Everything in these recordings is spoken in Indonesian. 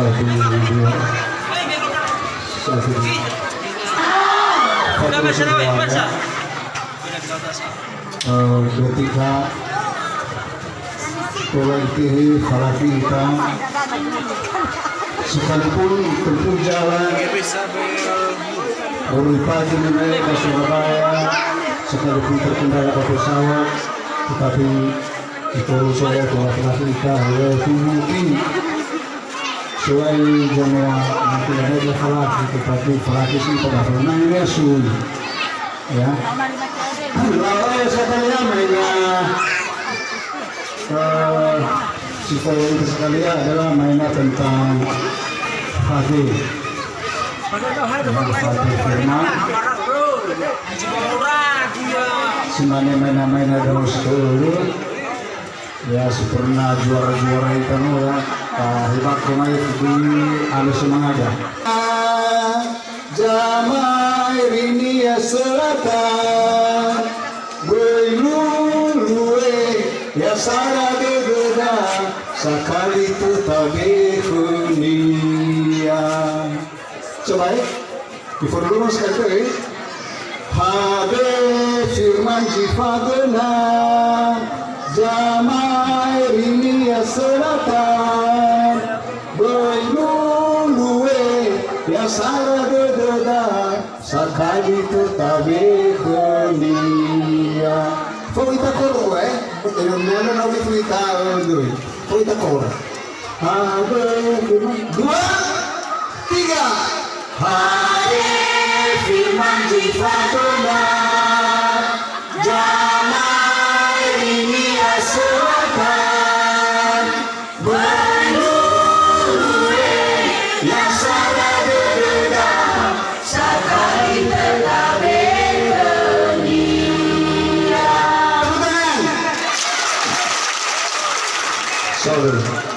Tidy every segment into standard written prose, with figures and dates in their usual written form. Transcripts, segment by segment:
satu dua satu ketika Pelatihi falaki hitam sekalipun tempuh jalan dari pagi menuju ke Surabaya, sekalipun terkendala ke pesawat, tetapi itu saya telah kita lebih mungkin selain jemaah mungkin ada falaki, tetapi falaki sih pada renangnya sulit ya. Lalu sekalian mainan psikologi sekalian adalah mainan tentang hati firman semuanya mainan-mainan dalam seluruh ya sempurna juara-juara itu ya hebat kemarin di alus semangat ya Jamai Nias selatan beluluwe ya sana gegeda sekali tetapi dunia. Coba ya, before dulu sekali habe firman cipta Jamai Nias selatan beluluwe ya sana gegeda sekali tetapi dunia. Fuita koro non ho fuita lui. Fuita koro. Dua, tiga. Hai firman cipta Jamai Nias selatan beluluwe yang salah berbeda sekali tetapi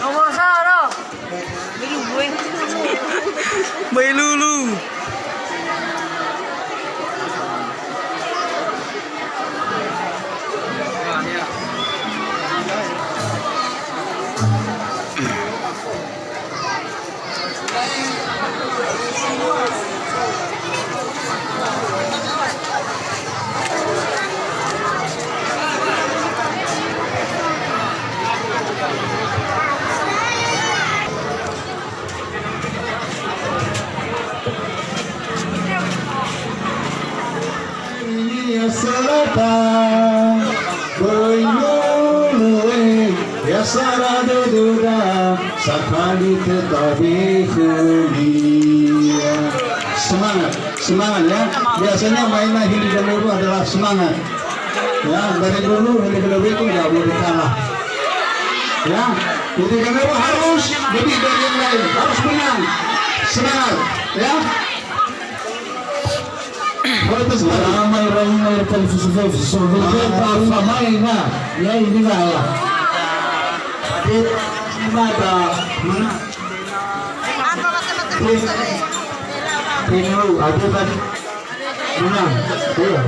nomor satu Melulu selatan beluluwe ya sarada duda sekali tetapi dunia. Semangat ya, biasanya mainan hiliganowo adalah semangat ya, dari dulu hiliganowo itu nggak boleh kalah ya, hiliganowo harus lebih dari yang lain, harus menang, semangat ya. Ramai-ramai maena ya ini lah ya. Ini ada Penyanyi ada tadi menang iya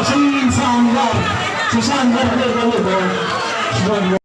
si Sanggar. Si Sanggar dia dulu.